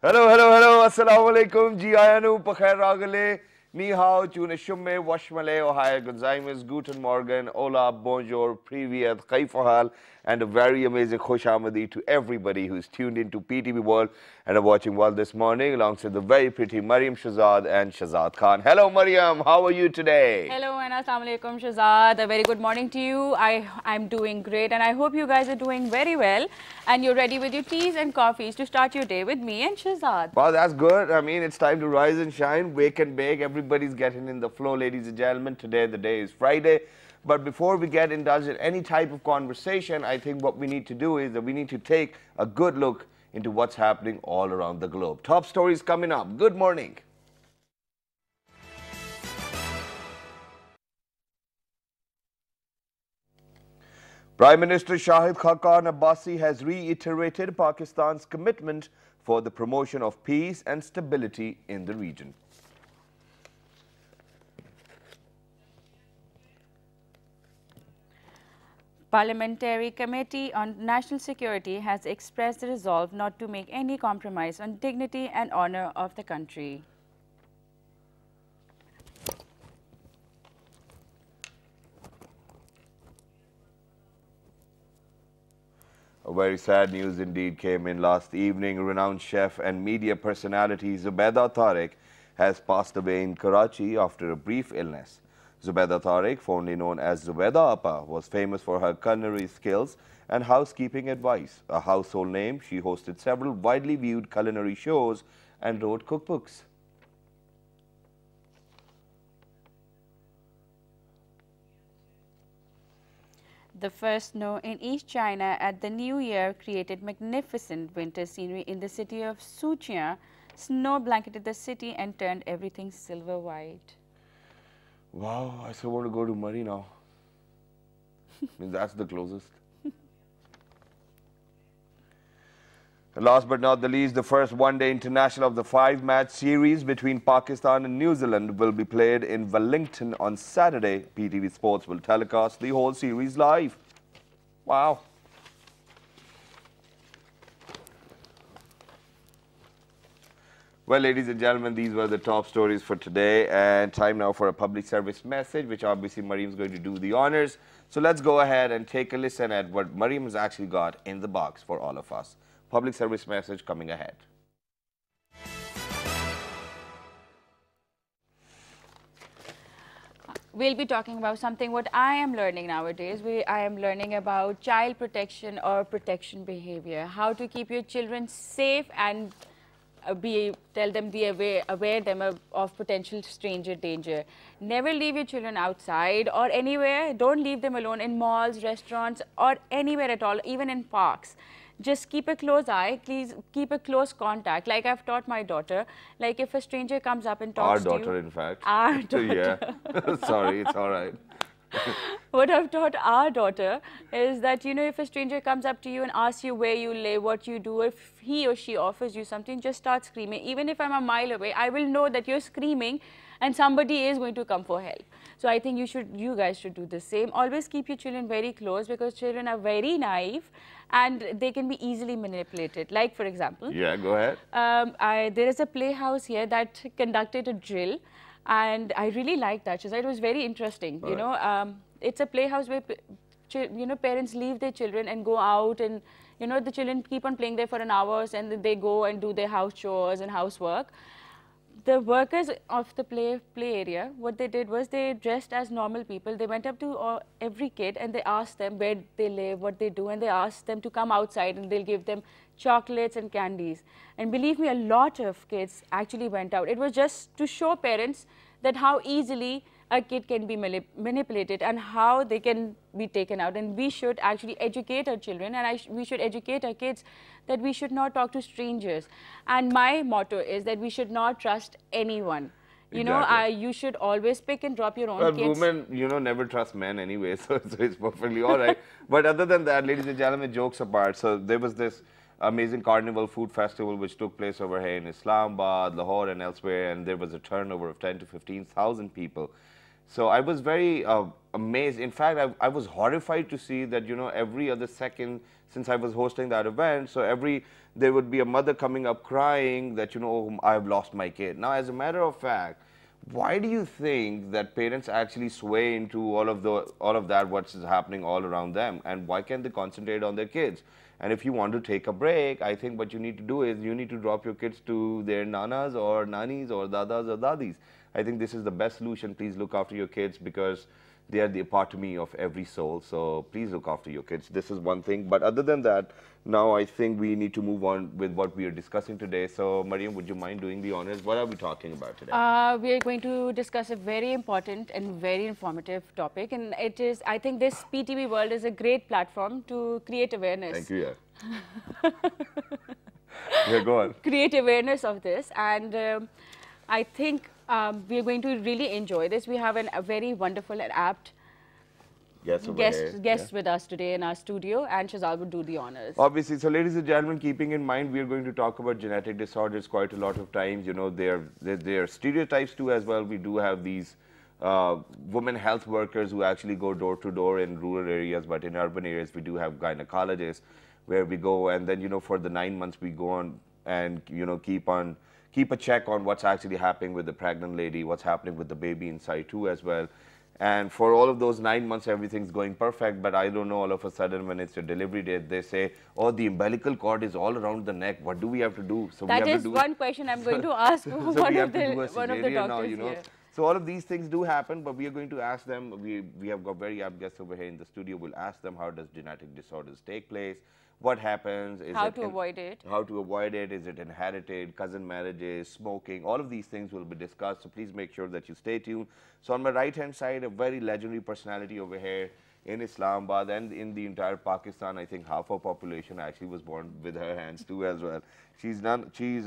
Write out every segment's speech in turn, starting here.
Hello, hello, hello. Assalamu alaikum. Ji ayanu pakhair ragale. Ni hao, tune shumme, washmale, ohaya gozaimus, guten morgen, hola, bonjour, privyet, kaifahal, and a very amazing khosh amadi to everybody who's tuned into PTV World and are watching World this morning alongside the very pretty Mariam Shahzad and Shahzad Khan. Hello, Mariam. How are you today? Hello and assalamu alaikum Shahzad. A very good morning to you. I'm doing great and I hope you guys are doing very well and you're ready with your teas and coffees to start your day with me and Shahzad. Wow, that's good. I mean, it's time to rise and shine, wake and bake. Everybody's getting in the flow, ladies and gentlemen. Today, the day is Friday. But before we get indulged in any type of conversation, I think what we need to do is that we need to take a good look into what's happening all around the globe. Top stories coming up. Good morning. Prime Minister Shahid Khaqan Abbasi has reiterated Pakistan's commitment for the promotion of peace and stability in the region. Parliamentary Committee on National Security has expressed the resolve not to make any compromise on dignity and honor of the country. A very sad news indeed came in last evening. Renowned chef and media personality Zubaida Tariq has passed away in Karachi after a brief illness. Zubaida Tariq, formerly known as Zubaida Appa, was famous for her culinary skills and housekeeping advice. A household name, she hosted several widely viewed culinary shows and wrote cookbooks. The first snow in East China at the New Year created magnificent winter scenery in the city of Suqian. Snow blanketed the city and turned everything silver white. Wow, I still want to go to Murray now. I mean, that's the closest. And last but not the least, the first one-day international of the 5-match series between Pakistan and New Zealand will be played in Wellington on Saturday. PTV Sports will telecast the whole series live. Wow. Well, ladies and gentlemen, these were the top stories for today, and time now for a public service message, which obviously Mariam is going to do the honors. So let's go ahead and take a listen at what Mariam has actually got in the box for all of us. Public service message coming ahead. We'll be talking about something what I am learning nowadays. I am learning about child protection or protection behavior, how to keep your children safe and tell them, aware them of potential stranger danger. Never leave your children outside or anywhere. Don't leave them alone in malls, restaurants, or anywhere at all, even in parks. Just keep a close eye, please keep a close contact. Like I've taught my daughter, like if a stranger comes up and talks to you. Our daughter, in fact. Our daughter. Yeah. Sorry, it's all right. What I've taught our daughter is that, you know, if a stranger comes up to you and asks you where you live, what you do, if he or she offers you something, just start screaming. Even if I'm a mile away, I will know that you're screaming and somebody is going to come for help. So I think you guys should do the same. Always keep your children very close because children are very naive and they can be easily manipulated. Like, for example, yeah, go ahead. There is a playhouse here that conducted a drill. And I really liked that. She said it was very interesting. Right. You know, it's a playhouse where parents leave their children and go out, and you know the children keep on playing there for an hour, and then they go and do their house chores and housework. The workers of the play area, what they did was they dressed as normal people. They went up to every kid and they asked them where they live, what they do, and they asked them to come outside and they'll give them chocolates and candies. And believe me, a lot of kids actually went out. It was just to show parents that how easily a kid can be manipulated and how they can be taken out. And we should actually educate our children, and we should educate our kids that we should not talk to strangers. And my motto is that we should not trust anyone. You know, you should always pick and drop your own kids. Women, you know, never trust men anyway, so it's perfectly all right. But other than that, ladies and gentlemen, jokes apart, so there was this amazing carnival food festival which took place over here in Islamabad, Lahore and elsewhere, and there was a turnover of 10 to 15,000 people. So I was very amazed. In fact, I was horrified to see that, you know, every other second since I was hosting that event, so there would be a mother coming up crying that, you know, oh, I've lost my kid. Now, as a matter of fact, why do you think that parents actually sway into all of that what's happening all around them, and why can't they concentrate on their kids? And if you want to take a break, I think what you need to do is you need to drop your kids to their nanas or nanis or dadas or dadis. I think this is the best solution. Please look after your kids because they are the epitome of every soul. So please look after your kids. This is one thing. But other than that, now I think we need to move on with what we are discussing today. So Mariam, would you mind doing the honors? What are we talking about today? We are going to discuss a very important and very informative topic, and it is, I think this PTB World is a great platform to create awareness. Thank you, yeah. Yeah, go on. Create awareness of this, and I think we are going to really enjoy this. We have a very wonderful and apt guest with us today in our studio, and Shazal would do the honors. Obviously, so ladies and gentlemen, keeping in mind, we are going to talk about genetic disorders quite a lot of times. You know, there are stereotypes too as well. We do have these women health workers who actually go door to door in rural areas, but in urban areas, we do have gynecologists where we go, and then, you know, for the 9 months we go on and, you know, keep a check on what's actually happening with the pregnant lady, what's happening with the baby inside too as well. And for all of those 9 months, everything's going perfect. But I don't know, all of a sudden, when it's your delivery date, they say, oh, the umbilical cord is all around the neck. What do we have to do? So that is one question I'm going to ask one of the doctors now, you know. here. So all of these things do happen, but we are going to ask them. We have got very apt guests over here in the studio. We'll ask them, how does genetic disorders take place? What happens? How to avoid it? How to avoid it? Is it inherited? Cousin marriages? Smoking? All of these things will be discussed. So please make sure that you stay tuned. So on my right-hand side, a very legendary personality over here in Islamabad and in the entire Pakistan. I think half our population actually was born with her hands too as well. She's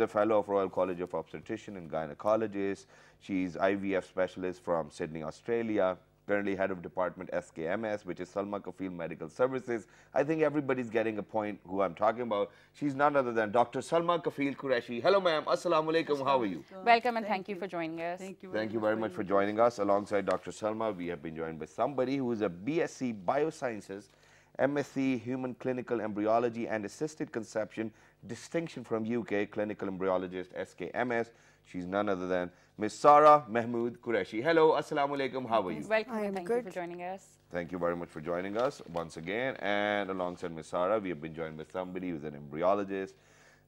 a fellow of Royal College of Obstetrician and Gynecologist. She's IVF specialist from Sydney, Australia. Currently head of department SKMS, which is Salma Kafil Medical Services. I think everybody's getting a point who I'm talking about. She's none other than Dr. Salma Kafil Qureshi. Hello, ma'am. Assalamu alaikum. How are you? Welcome and thank you for joining us. Thank you very much for joining us. Alongside Dr. Salma, we have been joined by somebody who is a BSc Biosciences, MSc Human Clinical Embryology and Assisted Conception, distinction from UK, Clinical Embryologist, SKMS. She's none other than Ms. Sara Mahmood Qureshi. Hello, assalamu alaikum. How are you? Welcome and thank you for joining us. Thank you very much for joining us once again. And alongside Ms. Sara, we have been joined by somebody who's an embryologist,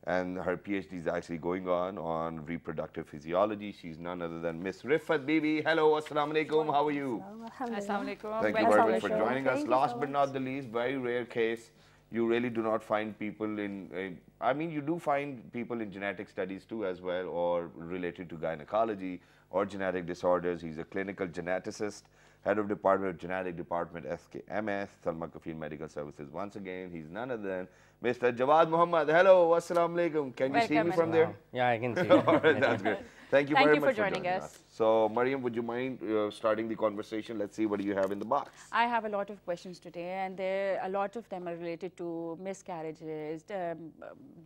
and her PhD is actually going on reproductive physiology. She's none other than Ms. Rifat Bibi. Hello, assalamu alaikum. How are you? Assalamu alaikum. Thank you very much for joining us. Last but not the least, very rare case. You really do not find people in, I mean, you do find people in genetic studies too as well, or related to gynecology or genetic disorders. He's a clinical geneticist, head of department of genetic department, SKMS, Salma Kafil Medical Services. Once again, he's none other than Mr. Jawad Muhammad. Hello, assalamu alaikum. Can you see me from there? Yeah, I can see you. All right, that's good. Thank you very much for joining us. So, Mariam, would you mind starting the conversation? Let's see, what do you have in the box? I have a lot of questions today, and a lot of them are related to miscarriages,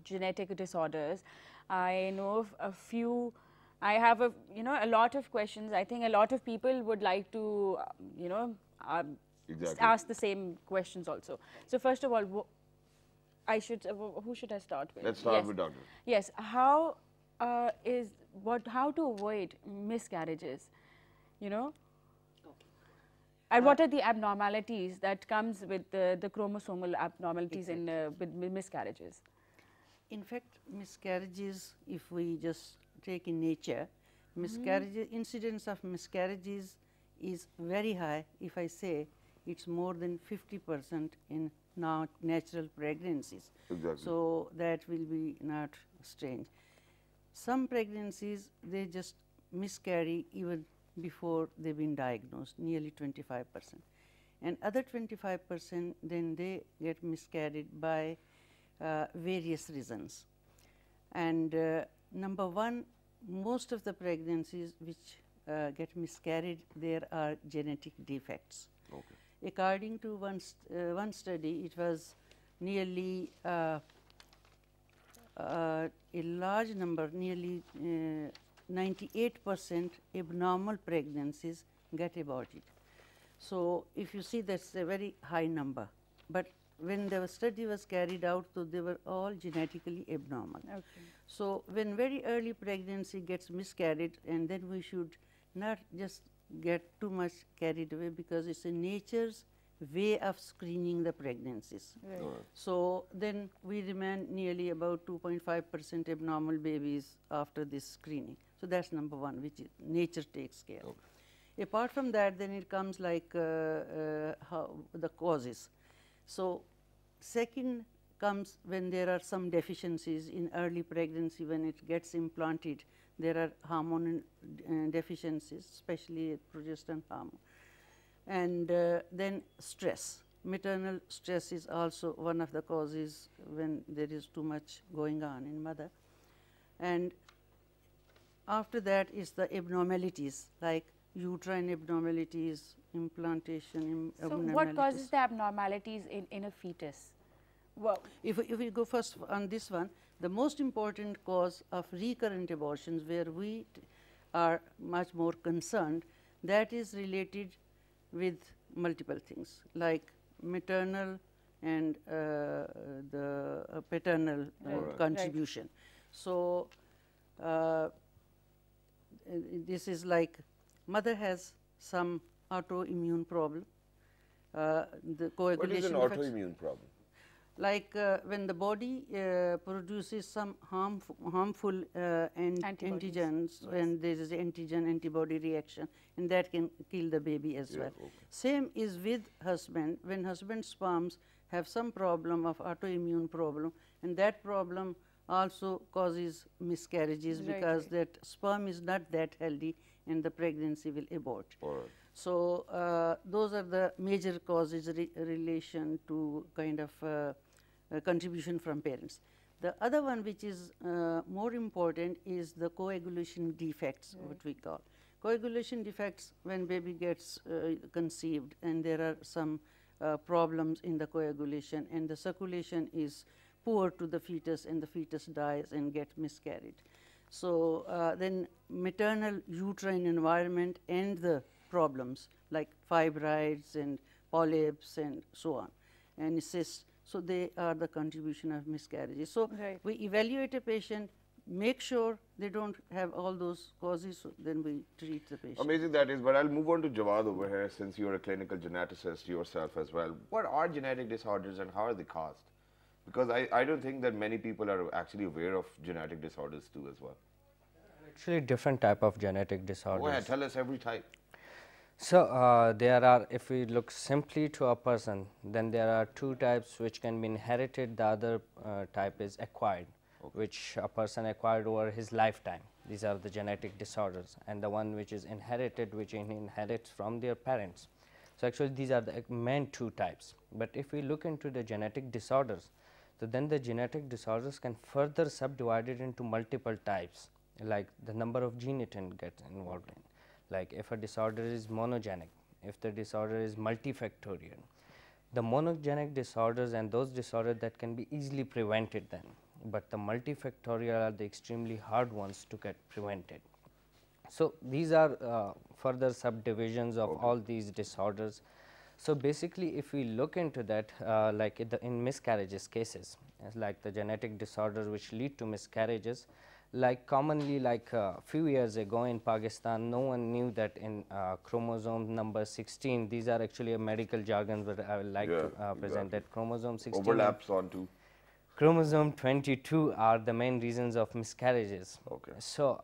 genetic disorders. I know a few. I have a lot of questions. I think a lot of people would like to ask the same questions also. So first of all, who should I start with? Let's start with Doctor. Yes. How to avoid miscarriages, you know? And what are the abnormalities that comes with the chromosomal abnormalities with miscarriages? In fact, miscarriages, if we just take in nature, miscarriages, incidence of miscarriages is very high. If I say it's more than 50% in now natural pregnancies. Exactly. So that will be not strange. Some pregnancies, they just miscarry even before they've been diagnosed, nearly 25%. And other 25%, then they get miscarried by various reasons. And number one, most of the pregnancies which get miscarried, there are genetic defects. Okay. According to one study, it was nearly a large number, nearly 98% abnormal pregnancies get aborted. So, if you see, that's a very high number, but when the study was carried out, so they were all genetically abnormal. Okay. So, when very early pregnancy gets miscarried, and then we should not just get too much carried away, because it's a nature's way of screening the pregnancies. Right. So, then we remain nearly about 2.5% abnormal babies after this screening. So, that is number one, which nature takes care. Apart from that, then it comes like how the causes. So, second comes when there are some deficiencies in early pregnancy. When it gets implanted, there are hormone deficiencies, especially progesterone hormone. And then stress, maternal stress is also one of the causes when there is too much going on in mother. And after that is the abnormalities, like uterine abnormalities, implantation So, abnormalities. what causes the abnormalities in a fetus? Well, If we go first on this one, the most important cause of recurrent abortions, where we are much more concerned, that is related with multiple things, like maternal and the paternal contribution. So, this is like mother has some autoimmune problem, the coagulation. What is an autoimmune problem? Like when the body produces some harmful antigens, and there is antigen antibody reaction, and that can kill the baby as well. Okay. Same is with husband. When husband's sperms have some problem of autoimmune problem, and that problem also causes miscarriages, because that sperm is not that healthy and the pregnancy will abort. So, those are the major causes relation to kind of contribution from parents. The other one, which is more important, is the coagulation defects, what we call. Coagulation defects, when baby gets conceived and there are some problems in the coagulation, and the circulation is poor to the fetus, and the fetus dies and gets miscarried. So, then maternal uterine environment and the problems like fibroids and polyps and so on, and cysts. So, they are the contribution of miscarriages. So, we evaluate a patient, make sure they do not have all those causes, so then we treat the patient. Amazing that is, but I'll move on to Jawad over here, since you're a clinical geneticist yourself as well. What are genetic disorders and how are they caused? Because I don't think that many people are actually aware of genetic disorders too as well. Actually, different type of genetic disorders. Go ahead, tell us every type. So, there are, if we look simply to a person, then there are two types which can be inherited. The other type is acquired, which a person acquired over his lifetime. These are the genetic disorders, and the one which is inherited, which he inherits from their parents. So, actually these are the main two types. But if we look into the genetic disorders, so then the genetic disorders can further subdivided into multiple types, like the number of gene it gets involved in. Like if a disorder is monogenic, if the disorder is multifactorial. The monogenic disorders and those disorders that can be easily prevented then, but the multifactorial are the extremely hard ones to get prevented. So, these are further subdivisions of all these disorders. So, basically if we look into that, like in miscarriages cases, like the genetic disorders which lead to miscarriages, like commonly, like few years ago in Pakistan, no one knew that in chromosome number 16, these are actually a medical jargon, but I would like to present that chromosome 16 overlaps onto chromosome 22 are the main reasons of miscarriages. So,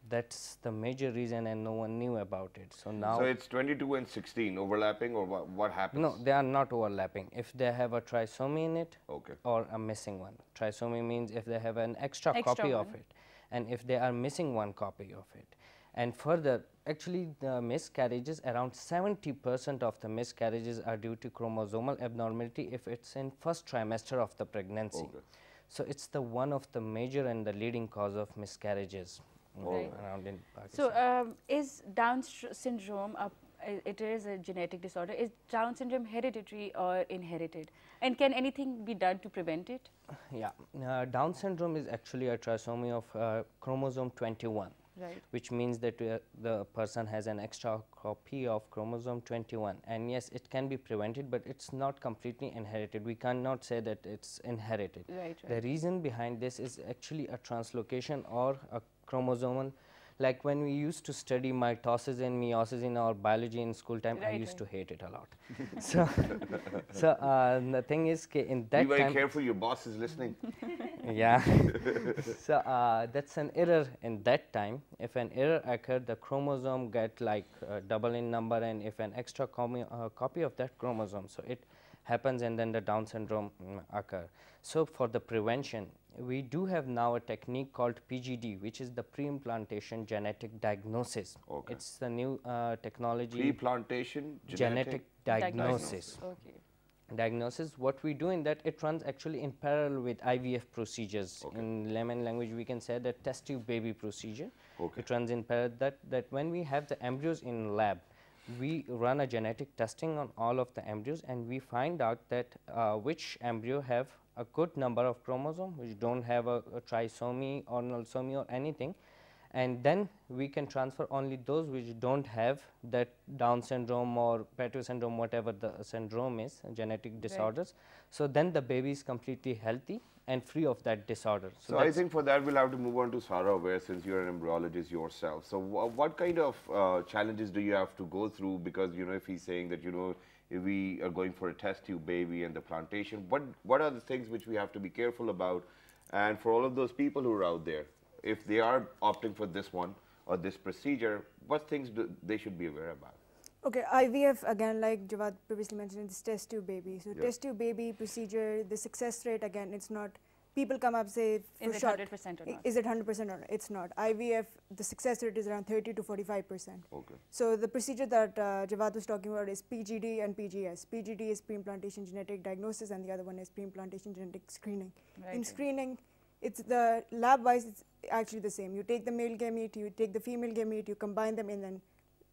that's the major reason, and no one knew about it. So, now. So, it's 22 and 16 overlapping, or what happens? No, they are not overlapping. If they have a trisomy in it or a missing one. Trisomy means if they have an extra copy of it, and if they are missing one copy of it. And further, actually the miscarriages, around 70% of the miscarriages are due to chromosomal abnormality if it's in first trimester of the pregnancy. So, it's the one of the major and the leading cause of miscarriages around in Pakistan. So, is Down syndrome, it is a genetic disorder, is Down syndrome hereditary or inherited? And can anything be done to prevent it? Yeah, Down syndrome is actually a trisomy of chromosome 21. Right. which means that the person has an extra copy of chromosome 21. And yes, it can be prevented, but it's not completely inherited. We cannot say that it's inherited. Right, The right. reason behind this is actually a translocation or a chromosomal. Like when we used to study mitosis and meiosis in our biology in school time, I Right, used right. to hate it a lot. So, the thing is, in that Be very time, careful, your boss is listening. yeah. So that's an error in that time. If an error occurred, the chromosome get like double in number, and if an extra copy of that chromosome, so it happens, and then the Down syndrome occur. So for the prevention, we do have now a technique called PGD, which is the pre-implantation genetic diagnosis. Okay. It's the new technology. Pre-plantation Genetic diagnosis. Okay. Diagnosis, what we do in that, it runs actually in parallel with IVF procedures. Okay. In layman language, we can say that test tube baby procedure. Okay. It runs in parallel. That when we have the embryos in lab, we run a genetic testing on all of the embryos, and we find out that which embryo have a good number of chromosome, which don't have a trisomy or nulsomy or anything, and then we can transfer only those which don't have that Down syndrome or Pato syndrome, whatever the syndrome is, genetic disorders. So then the baby is completely healthy and free of that disorder. So I think for that we'll have to move on to Sarah, where since you're an embryologist yourself. So what kind of challenges do you have to go through? Because if he's saying that if we are going for a test tube baby and the plantation, what are the things which we have to be careful about? And for all of those people who are out there, if they are opting for this one or this procedure, what things they should be aware about? Okay, IVF, again, like Javad previously mentioned, it's test tube baby. So Yeah. test tube baby procedure, the success rate, again, it's not, people come up say for Is it short, 100% or not? is it 100% or not? It's not. IVF, the success rate is around 30 to 45%. Okay. So the procedure that Javad was talking about is PGD and PGS. PGD is pre-implantation genetic diagnosis, and the other one is pre-implantation genetic screening. Right, In right. screening, it's the lab-wise, it's actually the same. You take the male gamete, you take the female gamete, you combine them in an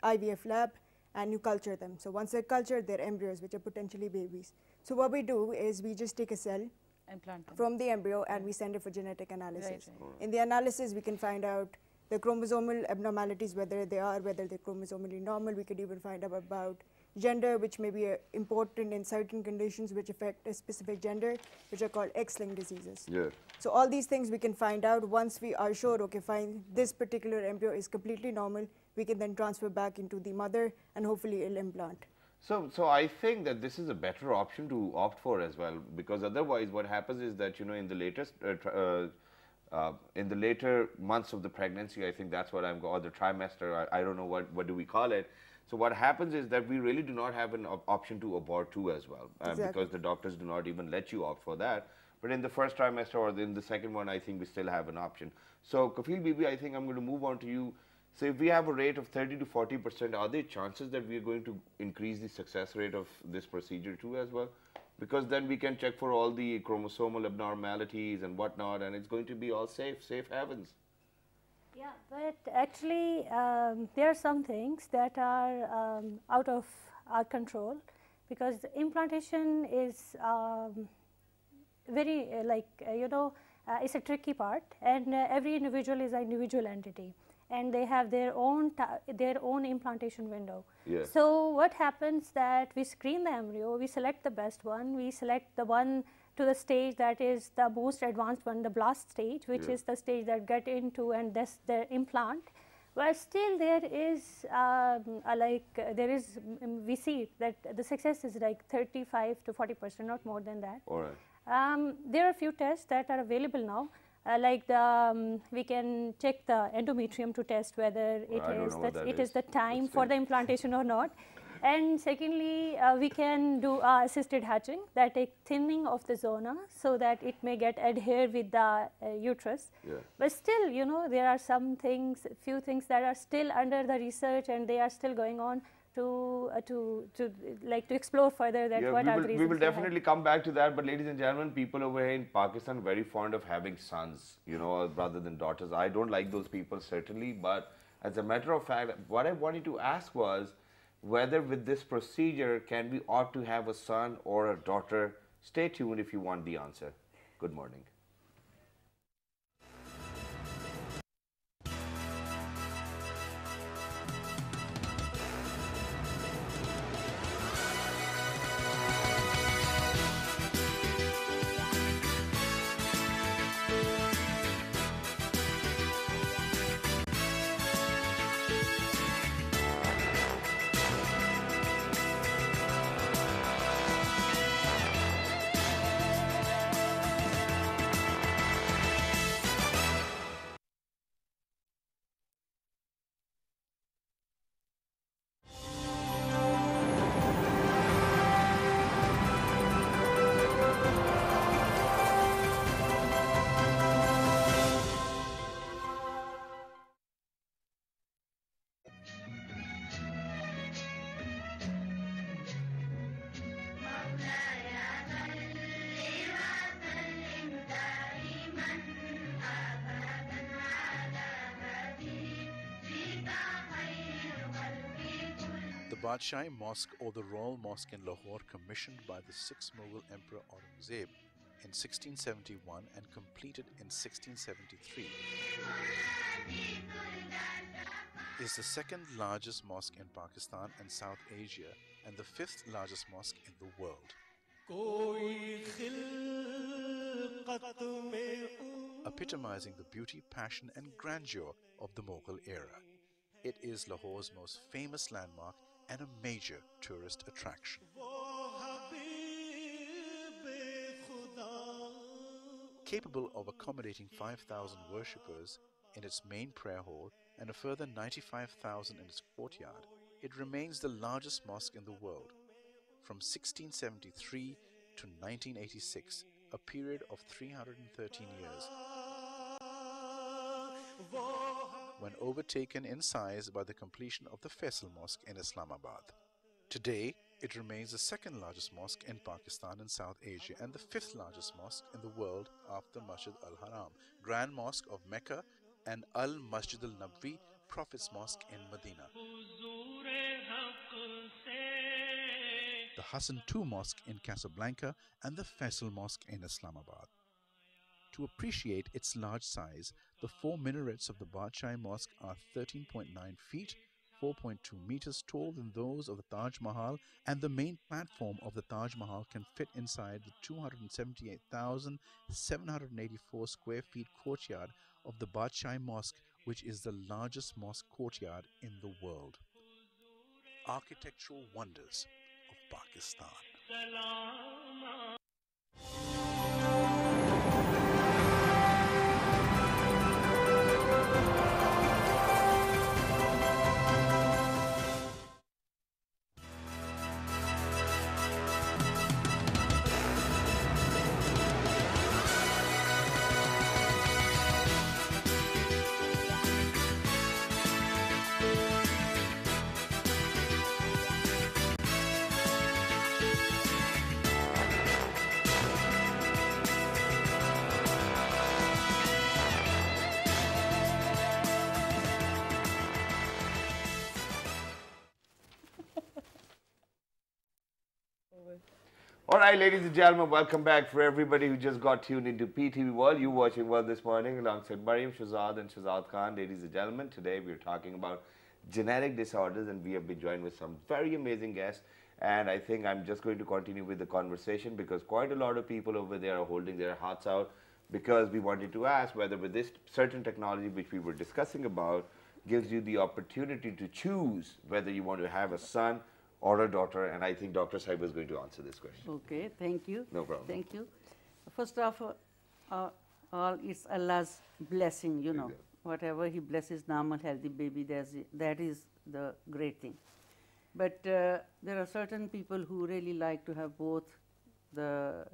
IVF lab, and you culture them. So once they're cultured, they're embryos, which are potentially babies. So what we do is we just take a cell Implant them. from the embryo and we send it for genetic analysis. Right. In the analysis, we can find out the chromosomal abnormalities, whether they're chromosomally normal. We could even find out about gender, which may be important in certain conditions which affect a specific gender, which are called X-linked diseases. Yeah. So all these things we can find out once we are sure, okay, fine, this particular embryo is completely normal. We can then transfer back into the mother and hopefully it'll implant. So I think that this is a better option to opt for as well, because otherwise what happens is that in the latest in the later months of the pregnancy, I think that's what or the trimester, I don't know what do we call it. So what happens is that we really do not have an option to abort too as well, Exactly. because the doctors do not even let you opt for that. But in the first trimester or in the second one, I think we still have an option. So Kafil Bibi, I think I'm going to move on to you. So if we have a rate of 30 to 40%, are there chances that we are going to increase the success rate of this procedure too as well? Because then we can check for all the chromosomal abnormalities and whatnot, and it's going to be all safe havens. Yeah, but actually there are some things that are out of our control, because the implantation is very it's a tricky part, and every individual is an individual entity, and they have their own implantation window. Yeah. So what happens that we screen the embryo, we select the best one, we select the one to the stage that is the most advanced one, the blast stage, which Yeah. is the stage that get into and that's the implant. But still there is we see that the success is like 35 to 40%, not more than that. All right. There are a few tests that are available now, we can check the endometrium to test whether I don't know what that it is is, the but time for still. the implantation or not. And secondly, we can do assisted hatching, that is thinning of the zona so that it may get adhered with the uterus. Yeah. But still, there are some things, few things that are still under the research, and they are still going on to explore further that what are the reasons. We will behind. definitely come back to that. But ladies and gentlemen, people over here in Pakistan are very fond of having sons, rather than daughters. I don't like those people certainly, but as a matter of fact, what I wanted to ask was whether with this procedure can we opt to have a son or a daughter. Stay tuned if you want the answer. Good morning. Badshai Mosque or the Royal Mosque in Lahore, commissioned by the 6th Mughal Emperor Aurangzeb in 1671 and completed in 1673, is the second largest mosque in Pakistan and South Asia and the 5th largest mosque in the world. Epitomizing the beauty, passion and grandeur of the Mughal era. It is Lahore's most famous landmark and a major tourist attraction. Capable of accommodating 5,000 worshippers in its main prayer hall and a further 95,000 in its courtyard, it remains the largest mosque in the world. From 1673 to 1986, a period of 313 years, when overtaken in size by the completion of the Faisal Mosque in Islamabad. Today, it remains the second largest mosque in Pakistan and South Asia and the 5th largest mosque in the world after Masjid al-Haram, Grand Mosque of Mecca, and Al-Masjid al-Nabwi, Prophet's Mosque in Medina. The Hassan II Mosque in Casablanca and the Faisal Mosque in Islamabad. To appreciate its large size, the 4 minarets of the Badshai Mosque are 13.9 feet, 4.2 meters tall than those of the Taj Mahal, and the main platform of the Taj Mahal can fit inside the 278,784 square feet courtyard of the Badshai Mosque, which is the largest mosque courtyard in the world. Architectural wonders of Pakistan. All right, ladies and gentlemen, welcome back. For everybody who just got tuned into PTV World, you're watching World This Morning alongside Mariam, Shazad and Shazad Khan. Ladies and gentlemen, today we're talking about genetic disorders and we have been joined with some very amazing guests. And I think I'm just going to continue with the conversation because quite a lot of people over there are holding their hearts out because we wanted to ask whether with this certain technology which we were discussing about gives you the opportunity to choose whether you want to have a son or a daughter, and I think Dr. Saib is going to answer this question. Okay, thank you. No problem. Thank you. First of all, it's Allah's blessing, you know. Exactly. Whatever He blesses normal, healthy baby, that is the great thing. But there are certain people who really like to have both the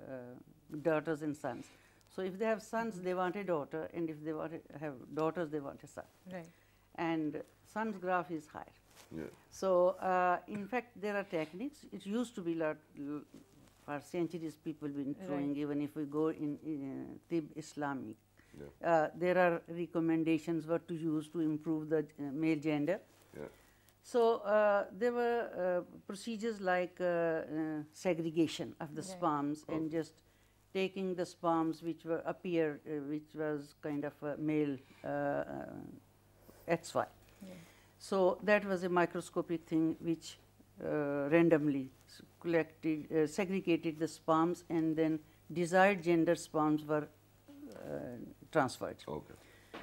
daughters and sons. So if they have sons, they want a daughter, and if they want to have daughters, they want a son. Right. And son's graph is higher. Yeah. So, in fact, there are techniques. It used to be for centuries people been throwing, even if we go in Tib Islamic. Yeah. There are recommendations what to use to improve the male gender. Yeah. So, there were procedures like segregation of the sperms and just taking the sperms which were which was kind of a male XY. Yeah. So, that was a microscopic thing which randomly segregated the sperms, and then desired gender sperms were transferred. Okay.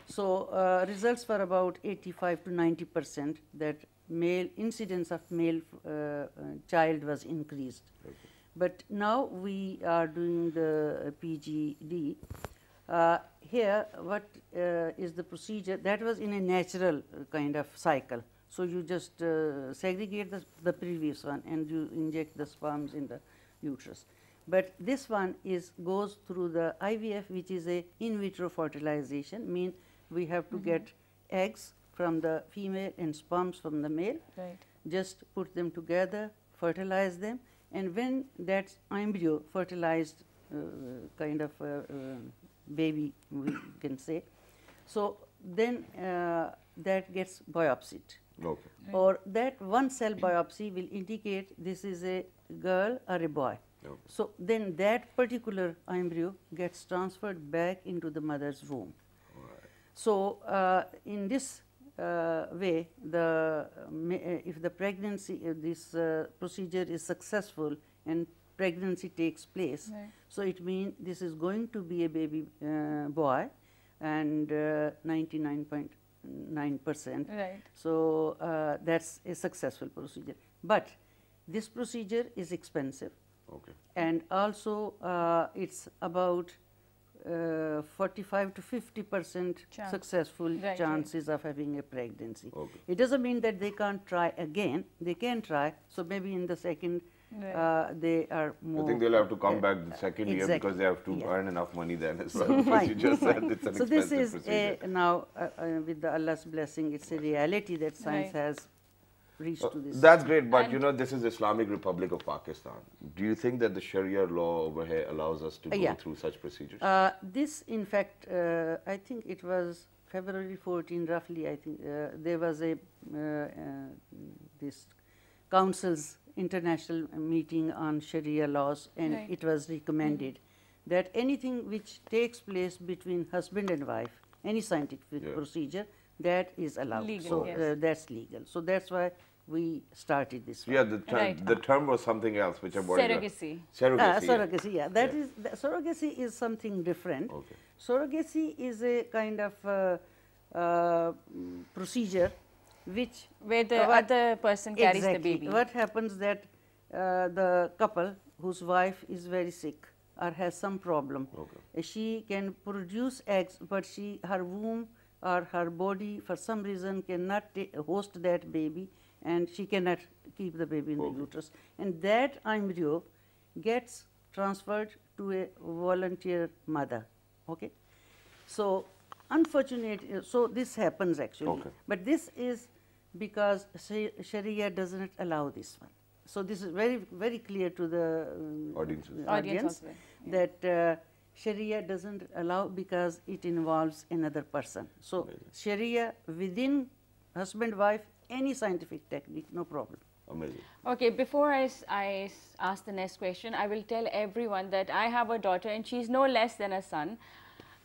So, results were about 85 to 90% that male incidence of male child was increased. Okay. But now we are doing the PGD. Here, what is the procedure? That was in a natural kind of cycle. So, you just segregate the previous one and you inject the sperms in the uterus. But this one goes through the IVF, which is a in vitro fertilization, mean we have to get eggs from the female and sperms from the male, just put them together, fertilize them, and when that embryo fertilized kind of baby, we can say, so then that gets biopsied, Okay. or that one cell biopsy will indicate this is a girl or a boy. Okay. So, then that particular embryo gets transferred back into the mother's womb. So, in this way, if the pregnancy, this procedure is successful and pregnancy takes place, Right. so it means this is going to be a baby boy, and 99.9%. Right. So, that's a successful procedure. But this procedure is expensive, Okay. and also it's about 45 to 50% Chance. successful Right, chances of having a pregnancy. Okay. It doesn't mean that they can't try again. They can try. So, maybe in the second they are more. I think they'll have to come back the second year exactly. because they have to Yeah. earn enough money then as well. So, Because fine, you just said fine. it's an So, this expensive is procedure. now with the Allah's blessing, it's a reality that science Right. has reached to this. That's great, but And- you know, this is Islamic Republic of Pakistan. Do you think that the Sharia law over here allows us to go Yeah. through such procedures? This, in fact, I think it was February 14, roughly. I think there was a this council's international meeting on Sharia laws, and Right. it was recommended that anything which takes place between husband and wife, any scientific Yeah. procedure, that is allowed. Legal, so yes. that's legal. So that's why we started this. Yeah, the term, Right. the term was something else, which I'm worried about. Surrogacy. Surrogacy. Surrogacy, yeah. That Yeah. is surrogacy is something different. Okay. Surrogacy is a kind of procedure which Where the what- other person carries exactly. the baby. What happens that the couple whose wife is very sick or has some problem, Okay. she can produce eggs, but her womb or her body for some reason cannot host that baby, and she cannot keep the baby in the uterus, and that embryo gets transferred to a volunteer mother. Okay. So, unfortunately, so this happens actually, Okay. but this is because Sharia does not allow this one. So, this is very, very clear to the Audiences. Audience also, that Sharia doesn't allow because it involves another person. So, Sharia within husband, wife, any scientific technique, no problem. Amazing. Okay, before I ask the next question, I will tell everyone that I have a daughter and she's no less than a son.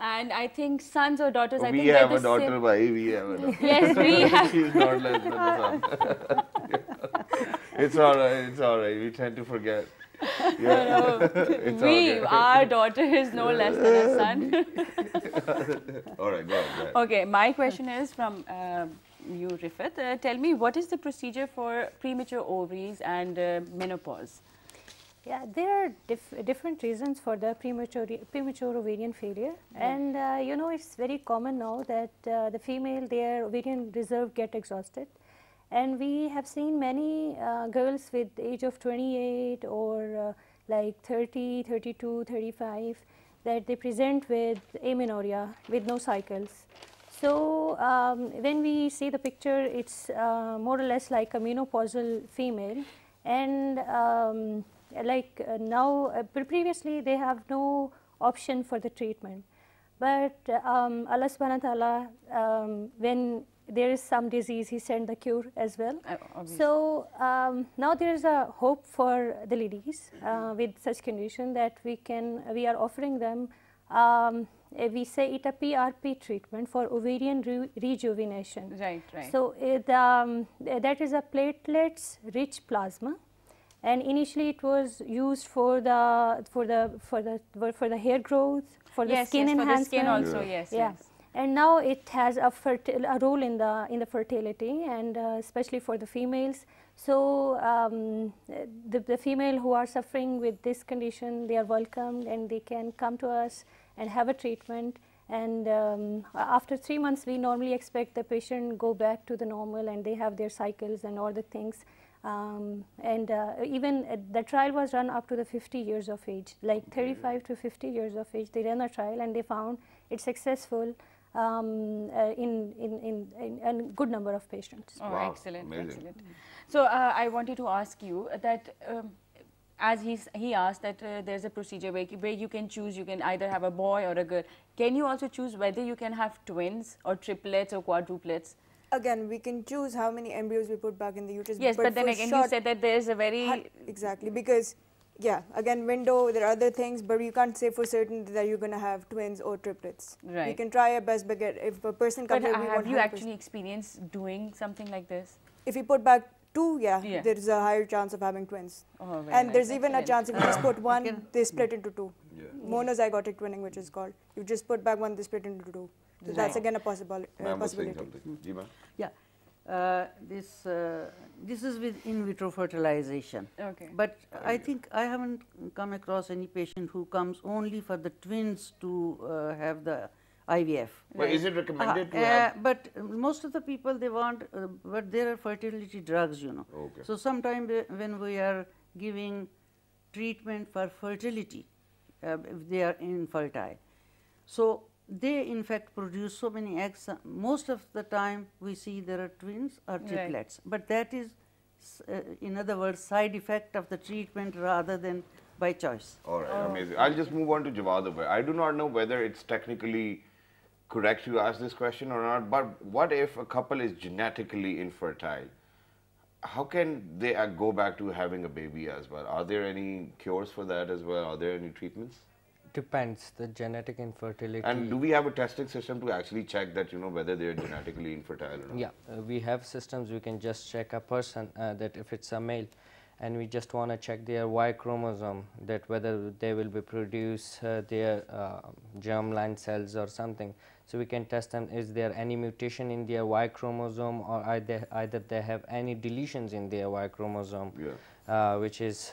And I think sons or daughters, I We think they're have the a daughter, same. bhai. We have a daughter. Yes, we have. She's not less than a son. It's all right. It's all right. We tend to forget. Yeah. It's We, okay. our daughter is no less than a son. All right, go ahead. Okay, my question is from you, Rifat. Tell me, what is the procedure for premature ovaries and menopause? Yeah, there are different reasons for the premature ovarian failure, and you know, it's very common now that the female, their ovarian reserve get exhausted, and we have seen many girls with the age of 28 or like 30, 32, 35, that they present with amenorrhea with no cycles. So when we see the picture, it's more or less like a menopausal female, and now previously they have no option for the treatment, but Allah subhanahu wa ta'ala, when there is some disease, He sent the cure as well. So now there is a hope for the ladies with such condition that we are offering them, we say it a PRP treatment for ovarian rejuvenation. Right, right. So that is a platelets rich plasma, and initially it was used for the hair growth, for the skin for enhancement. the skin also, yes, Yeah. yes. And now it has a role in the fertility, and especially for the females. So the female who are suffering with this condition, they are welcomed and they can come to us and have a treatment. And after 3 months, we normally expect the patient go back to the normal and they have their cycles and all the things. Even the trial was run up to the 50 years of age, like 35 to 50 years of age. They ran a trial and they found it successful in a good number of patients. Oh, Wow, excellent, amazing. excellent. So I wanted to ask you that as he asked that there's a procedure where you can choose, you can either have a boy or a girl. Can you also choose whether you can have twins or triplets or quadruplets? Again, we can choose how many embryos we put back in the uterus. Yes, but then for again, you short- said that there is a very exactly, because yeah, again, window, there are other things, but you can't say for certain that you're going to have twins or triplets. Right. We can try our best, but if a person comes But here, we have want you 100%. actually experienced doing something like this? If you put back two, Yeah. there's a higher chance of having twins. Oh, very And nice. there's even a Excellent. chance if you just put one, Again- they split into two. Yeah. Monozygotic twinning, which is called. You just put back one, they split into two. So that's again a Ma'am was saying possibility. something. Ji, ma'am? Yeah, this is with in vitro fertilization. Okay. But I think I haven't come across any patient who comes only for the twins to have the IVF. But is it recommended to have? But most of the people they want, but there are fertility drugs, you know. Okay. So sometime when we are giving treatment for fertility, if they are infertile, so they in fact produce so many eggs. Most of the time we see there are twins or triplets, but that is, in other words, side effect of the treatment rather than by choice. All right, amazing. I'll just move on to Jawad over. I do not know whether it's technically correct to ask this question or not, but what if a couple is genetically infertile? How can they go back to having a baby as well? Are there any cures for that as well? Are there any treatments? Depends, the genetic infertility. And do we have a testing system to actually check that, whether they're genetically infertile or not? Yeah, we have systems. We can just check a person that if it's a male, and we just want to check their Y chromosome, that whether they will be produce their germline cells or something. So we can test them, is there any mutation in their Y chromosome, or either they have any deletions in their Y chromosome, which is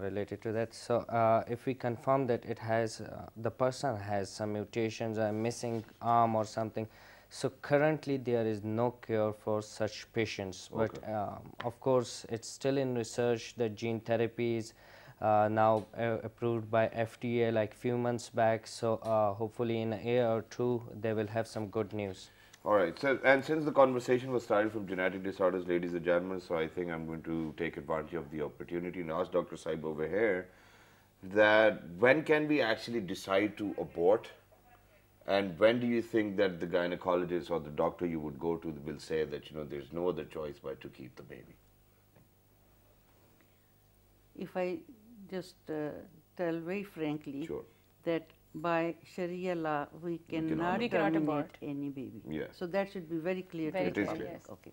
related to that. So if we confirm that it has, the person has some mutations, a missing arm or something, so currently there is no cure for such patients. Okay. But of course it's still in research. The gene therapy is now approved by FDA like few months back, so hopefully in a year or two they will have some good news. All right. So, and since the conversation was started from genetic disorders, ladies and gentlemen, so I think I'm going to take advantage of the opportunity and ask Dr. Saib over here that when can we actually decide to abort, and when do you think that the gynecologist or the doctor you would go to will say that there's no other choice but to keep the baby? If I just tell very frankly Sure. that by Sharia law we cannot We cannot terminate abort. any baby. Yes. So that should be very clear Very to the clear, public. yes. Okay.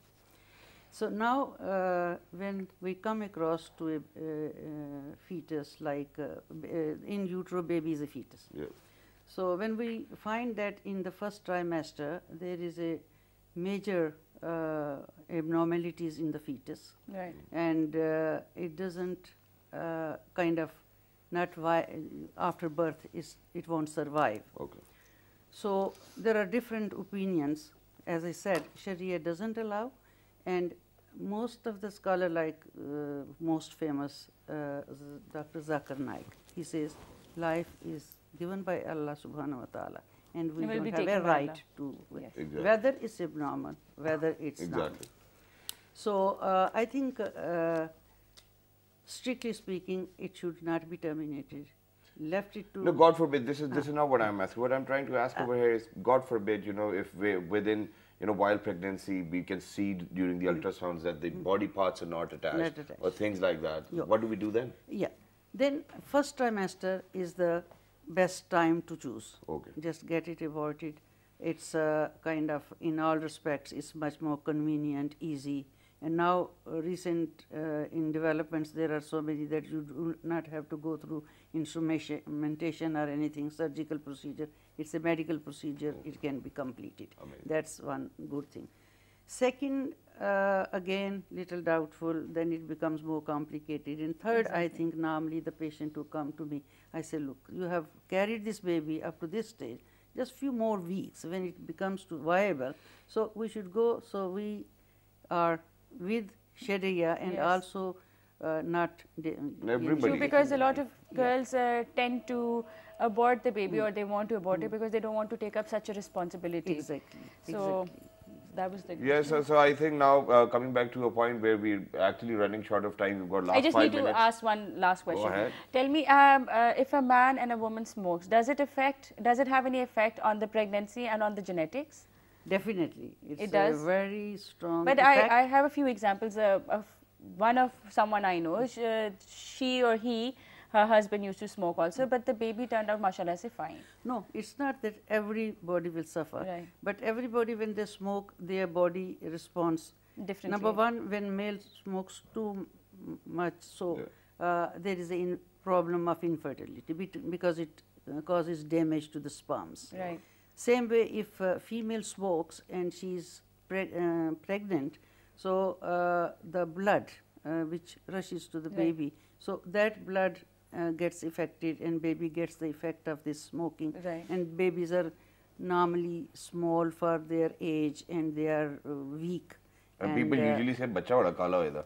So now when we come across to a fetus like in utero baby is a fetus. Yeah. So when we find that in the first trimester there is a major abnormalities in the fetus, Right. and it doesn't kind of not after birth it won't survive. Okay. So there are different opinions. As I said, Sharia doesn't allow, and most of the scholar like most famous Dr. Zakir Naik, he says life is given by Allah subhanahu wa ta'ala, and we It will don't be have a taken by right Allah. to Yes. Exactly. whether it's abnormal, whether it's not. Exactly. So I think strictly speaking it should not be terminated. Left it to No, God forbid. This is not what I'm asking. What I'm trying to ask over here is, God forbid, if we within while pregnancy we can see during the ultrasounds that the body parts are not attached, Not attached. or things like that. Yeah. What do we do then? Yeah. Then first trimester is the best time to choose. Okay. Just get it aborted. It's kind of, in all respects, it's much more convenient, easy. And now recent in developments, there are so many that you do not have to go through instrumentation or anything, surgical procedure. It's a medical procedure. It can be completed. Amazing. That's one good thing. Second, again, little doubtful, then it becomes more complicated. And third, I think normally the patient who come to me, I say, look, you have carried this baby up to this stage, just few more weeks when it becomes to viable. So we should go, so we are with Sharia and Yes. also not. Everybody. True, because a lot of girls tend to abort the baby, or they want to abort it because they don't want to take up such a responsibility. Exactly. So exactly. that was the Yes, so I think now coming back to a point where we're actually running short of time. We've got last I just 5 need minutes. to ask one last question. ahead. Tell me, if a man and a woman smokes, does it have any effect on the pregnancy and on the genetics? Definitely. It It's does? a very strong But effect. I have a few examples of one of someone I know. She or he, her husband used to smoke also, but the baby turned out, mashallah, se fine. No, it's not that everybody will suffer, Right. but everybody when they smoke, their body responds. Differently. Number one, when male smokes too much, so there is a problem of infertility because it causes damage to the sperms. Right. Same way, if female smokes and she is pregnant, so the blood which rushes to the baby, so that blood gets affected and baby gets the effect of this smoking. Right. And babies are normally small for their age and they are weak. And people usually say, "Bacha bada kala hoida."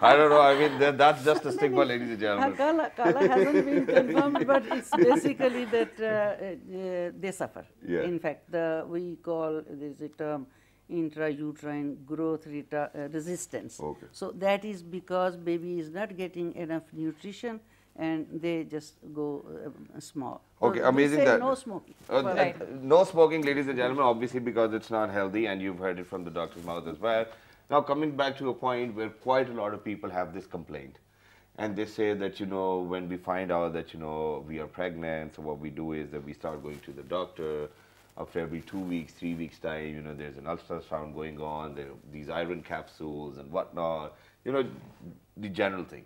I don't know. I mean, that's just a stigma, ladies and gentlemen. Kala hasn't been confirmed, but it's basically that they suffer. Yeah. In fact, we call this a term intrauterine growth resistance. Okay. So that is because baby is not getting enough nutrition and they just go small. Okay, So amazing we say that. no smoking. No smoking, ladies and gentlemen, obviously because it's not healthy, and you've heard it from the doctor's mouth as well. Now, coming back to a point where quite a lot of people have this complaint, and they say that, you know, when we find out that, you know, we are pregnant, so what we do is that we start going to the doctor. After every 2 weeks, 3 weeks time, you know, there's an ultrasound going on, there are these iron capsules and whatnot, you know, the general thing.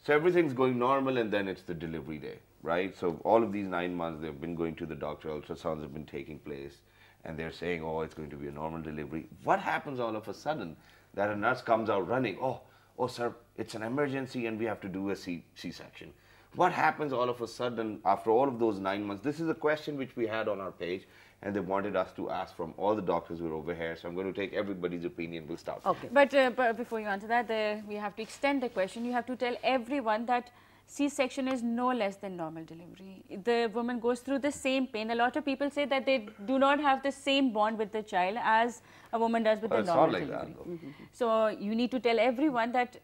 So everything's going normal, and then it's the delivery day, right? So all of these 9 months, they've been going to the doctor, ultrasounds have been taking place, and they're saying, oh, it's going to be a normal delivery. What happens all of a sudden that a nurse comes out running, oh, sir, it's an emergency and we have to do a C-section. What happens all of a sudden after all of those 9 months? This is a question which we had on our page, and they wanted us to ask from all the doctors who are over here. So I'm going to take everybody's opinion. We'll start. Okay. But before you answer that, we have to extend the question. You have to tell everyone that C-section is no less than normal delivery. The woman goes through the same pain. A lot of people say that they do not have the same bond with the child as a woman does with the normal delivery. It's not like that, though. So you need to tell everyone that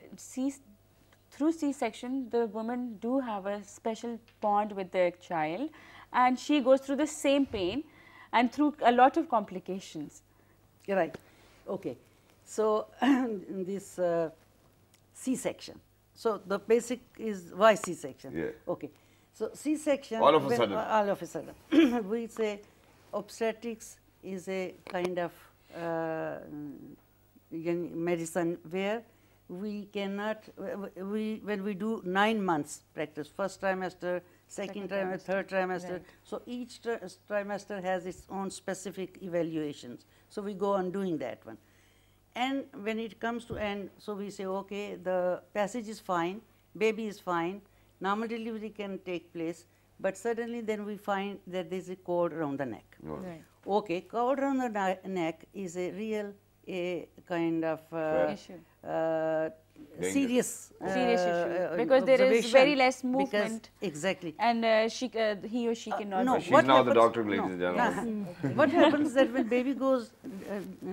through C-section, the women do have a special bond with their child, and she goes through the same pain and through a lot of complications. You're right. Okay. So this C-section. So the basic is why C-section? Yeah. Okay. So C-section. All of a sudden. All of a sudden. We say obstetrics is a kind of medicine where we cannot, when we do 9 months practice, first trimester, second trimester, third trimester. Right. So each trimester has its own specific evaluations. So we go on doing that one. And when it comes to end, so we say, okay, the passage is fine, baby is fine, normal delivery can take place, but suddenly then we find that there is a cord around the neck. Right. Okay, cord around the neck is a real kind of issue. Serious issue because there is very less movement. Exactly. And he or she cannot. No, she's now the doctor, ladies and gentlemen. What happens that when baby goes,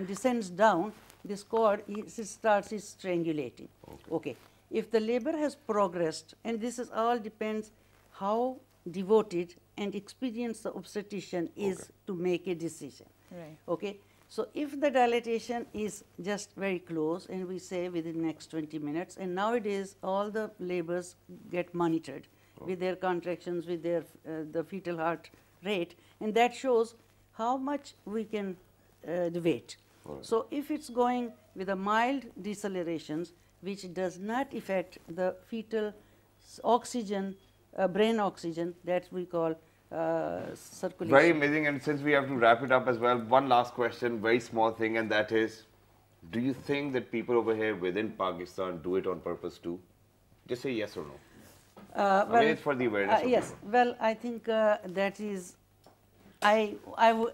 descends down, this cord starts strangulating. Okay. If the labor has progressed, and this is all depends how devoted and experienced the obstetrician is to make a decision. Right. Okay. So if the dilatation is just very close, and we say within the next 20 minutes, and nowadays all the labors get monitored with their contractions, with their the fetal heart rate, and that shows how much we can wait. So if it's going with a mild decelerations, which does not affect the fetal oxygen, brain oxygen, that we call circulation. Very amazing. And since we have to wrap it up as well, one last question, very small thing, and that is, do you think that people over here within Pakistan do it on purpose too? Just say yes or no. I mean, it's for the awareness of yes. people. Well, I think that is, I will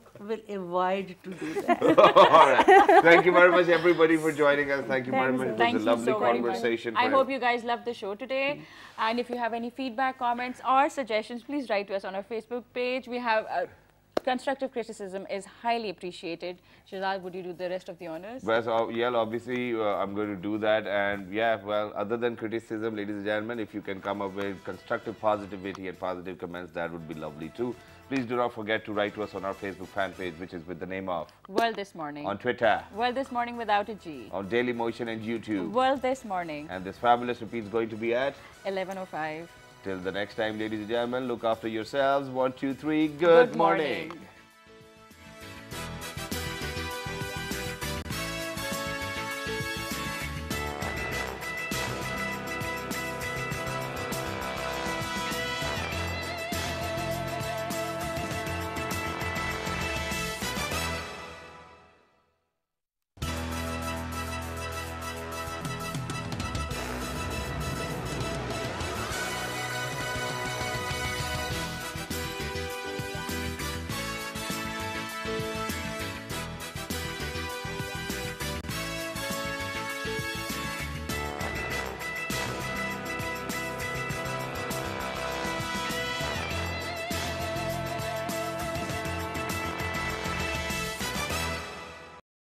avoid to do that. All right. Thank you very much, everybody, for joining us. Thank you very much. It was a lovely conversation. I hope you guys loved the show today. And if you have any feedback, comments, or suggestions, please write to us on our Facebook page. We have constructive criticism is highly appreciated. Shahzad, would you do the rest of the honors? Well, so, yeah, obviously I'm going to do that, and yeah, well, other than criticism, ladies and gentlemen, if you can come up with constructive positivity and positive comments, that would be lovely too. Please do not forget to write to us on our Facebook fan page, which is with the name of World This Morning. On Twitter. World This Morning without a G. On Daily Motion and YouTube. World This Morning. And this fabulous repeat is going to be at 11:05. Till the next time, ladies and gentlemen, look after yourselves. 1, 2, 3. Good morning.